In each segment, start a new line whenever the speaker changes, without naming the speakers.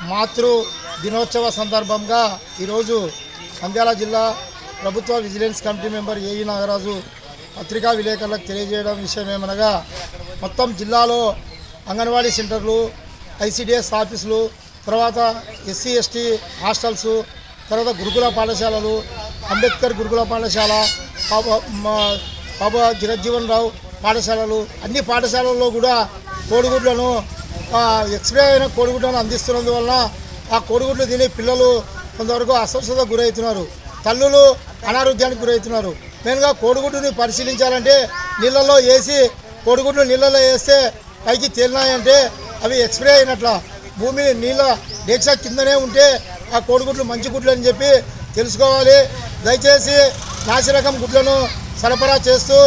మాతృ దినోత్సవ సందర్భంగా ఈరోజు నంద్యాల జిల్లా ప్రభుత్వ vigilance committee member AE Nagaraju పత్రికా విలేకరులకు తెలియజేయడం విషయం ఏమనగా మొత్తం జిల్లాలో అంగన్వాడీ సెంటర్లు, ఐసిడిఎస్ ఆఫీసులు, తర్వాత ఎస్సీ ఎస్టీ హాస్టల్స్, తర్వాత గురుకుల పాఠశాలలు, అంబేద్కర్ గురుకుల పాఠశాల, బాబా జగజ్జీవన్ రావు పాఠశాలలు, అన్ని పాఠశాలల్లో కూడా కోడిగుడ్లను ఎక్స్పైర్ అయిన కోడిగుడ్లను అందిస్తున్నందువలన ఆ కోడిగుడ్లు తినే పిల్లలు కొంతవరకు అస్వస్థతకు గురవుతున్నారు, తల్లులు అనారోగ్యానికి గురవుతున్నారు. మెయిన్గా కోడిగుడ్డుని పరిశీలించాలంటే నీళ్ళల్లో వేసి కోడిగుడ్లు నీళ్ళలో వేస్తే పైకి తేలినాయంటే అవి ఎక్స్పైర్ అయినట్ల. భూమి నీళ్ళ డేక్ష కిందనే ఉంటే ఆ కోడిగుడ్లు మంచి గుడ్లు అని చెప్పి తెలుసుకోవాలి. దయచేసి నాసిరకం గుడ్లను సరఫరా చేస్తూ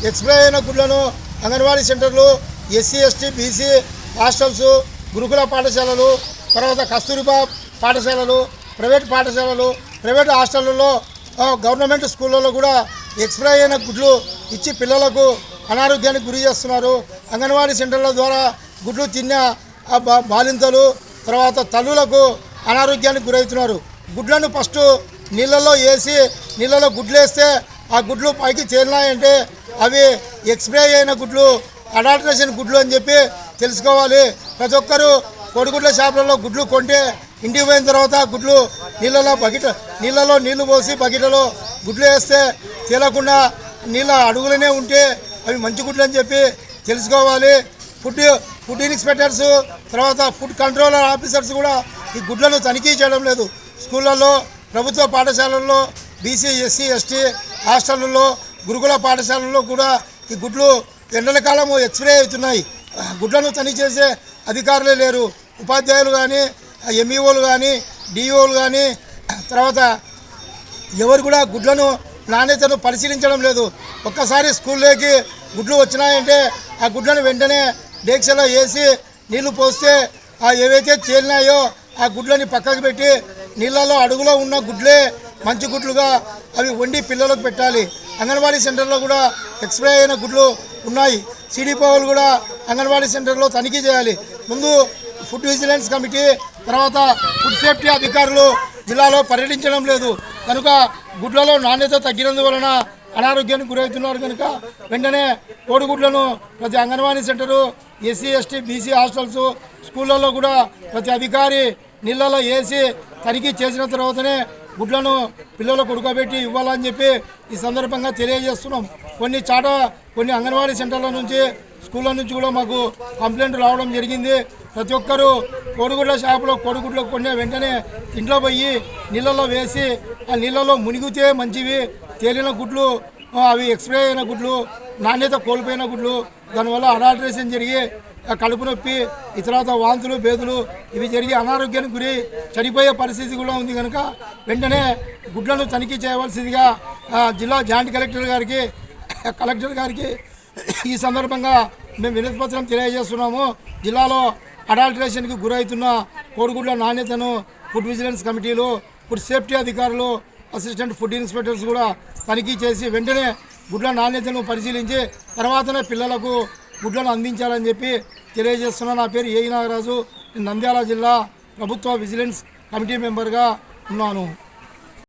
ఎక్స్పైర్ అయిన గుడ్లను అంగన్వాడీ సెంటర్లు, ఎస్సీ ఎస్టీ బీసీ హాస్టల్స్, గురుకుల పాఠశాలలు, తర్వాత కస్తూరిబా పాఠశాలలు, ప్రైవేట్ పాఠశాలలు, ప్రైవేట్ హాస్టళ్లలో, గవర్నమెంట్ స్కూళ్ళలో కూడా ఎక్స్పైర్ అయిన గుడ్లు ఇచ్చి పిల్లలకు అనారోగ్యానికి గురి చేస్తున్నారు. అంగన్వాడీ సెంటర్ల ద్వారా గుడ్లు తిన్న బాలింతలు, తర్వాత తల్లులకు అనారోగ్యానికి గురవుతున్నారు. గుడ్లను ఫస్ట్ నీళ్ళల్లో వేసి నీళ్ళలో గుడ్లు వేస్తే ఆ గుడ్లు పైకి తేలినాయంటే అవి ఎక్స్పైర్ అయిన గుడ్లు, అడాల్టరేషన్ గుడ్లు అని చెప్పి తెలుసుకోవాలి. ప్రతి ఒక్కరూ కోడిగుడ్ల షాపులలో గుడ్లు కొంటే ఇంటికి పోయిన తర్వాత గుడ్లు నీళ్ళలో నీళ్లు పోసి బకెట్లో గుడ్లు వేస్తే తేలకుండా నీళ్ళ అడుగులనే ఉంటే అవి మంచి గుడ్లు అని చెప్పి తెలుసుకోవాలి. ఫుడ్ ఇన్స్పెక్టర్స్, తర్వాత ఫుడ్ కంట్రోలర్ ఆఫీసర్స్ కూడా ఈ గుడ్లను తనిఖీ చేయడం లేదు. స్కూళ్ళల్లో, ప్రభుత్వ పాఠశాలల్లో, బీసీ ఎస్సీ ఎస్టీ హాస్టళ్లలో, గురుకుల పాఠశాలల్లో కూడా ఈ గుడ్లు ఎండల కాలము ఎక్స్పైర్ అవుతున్నాయి. గుడ్లను తనిఖీ చేసే అధికారులే లేరు. ఉపాధ్యాయులు కానీ, ఎంఈఓలు కానీ, డిఈఓలు కానీ, తర్వాత ఎవరు కూడా గుడ్లను నాణ్యతను పరిశీలించడం లేదు. ఒక్కసారి స్కూల్లోకి గుడ్లు వచ్చినాయంటే ఆ గుడ్లను వెంటనే డేక్షలో వేసి నీళ్లు పోస్తే ఏవైతే తేలినాయో ఆ గుడ్లని పక్కకు పెట్టి నీళ్ళలో అడుగులో ఉన్న గుడ్లే మంచి గుడ్లుగా అవి వండి పిల్లలకు పెట్టాలి. అంగన్వాడీ సెంటర్లో కూడా ఎక్స్పైర్ అయిన గుడ్లు ఉన్నాయి. సిడిపోలు కూడా అంగన్వాడీ సెంటర్లో తనిఖీ చేయాలి. ముందు ఫుడ్ విజిలెన్స్ కమిటీ, తర్వాత ఫుడ్ సేఫ్టీ అధికారులు జిల్లాలో పర్యటించడం లేదు కనుక గుడ్లలో నాణ్యత తగ్గినందువలన అనారోగ్యానికి గురవుతున్నారు. కనుక వెంటనే కోడిగుడ్లను ప్రతి anganwadi centre, SC ST BC hostels, స్కూళ్ళల్లో కూడా ప్రతి అధికారి నీళ్ళలో వేసి తనిఖీ చేసిన తర్వాతనే గుడ్లను పిల్లలకు ఉడకబెట్టి ఇవ్వాలని చెప్పి ఈ సందర్భంగా తెలియజేస్తున్నాం. కొన్ని అంగన్వాడీ సెంటర్ల నుంచి, స్కూళ్ళ నుంచి కూడా మాకు కంప్లైంట్ రావడం జరిగింది. ప్రతి ఒక్కరూ కోడిగుడ్ల షాపులో కోడిగుడ్లు కొనే వెంటనే ఇంట్లో పోయి నీళ్ళలో వేసి ఆ నీళ్ళలో మునిగితే మంచివి, తేలిన గుడ్లు అవి ఎక్స్పైర్ అయిన గుడ్లు, నాణ్యత కోల్పోయిన గుడ్లు, దానివల్ల అడాల్టరేషన్ జరిగి కడుపు నొప్పి, ఇతరత వాంతులు, బేదులు ఇవి జరిగి అనారోగ్యానికి గురి చనిపోయే పరిస్థితి కూడా ఉంది. కనుక వెంటనే గుడ్లను తనిఖీ చేయవలసిందిగా జిల్లా జాయింట్ కలెక్టర్ గారికి ఈ సందర్భంగా మేము వినతిపత్రం తెలియజేస్తున్నాము. జిల్లాలో అడాల్టరేషన్కి గురవుతున్న కోడిగుడ్ల నాణ్యతను ఫుడ్ విజిలెన్స్ కమిటీలు, ఫుడ్ సేఫ్టీ అధికారులు, అసిస్టెంట్ ఫుడ్ ఇన్స్పెక్టర్స్ కూడా తనిఖీ చేసి వెంటనే గుడ్ల నాణ్యతను పరిశీలించి తర్వాతనే పిల్లలకు గుడ్లను అందించాలని చెప్పి తెలియజేస్తున్నా. నా పేరు ఏఈ నాగరాజు. నంద్యాల జిల్లా ప్రభుత్వ విజిలెన్స్ కమిటీ మెంబర్గా ఉన్నాను.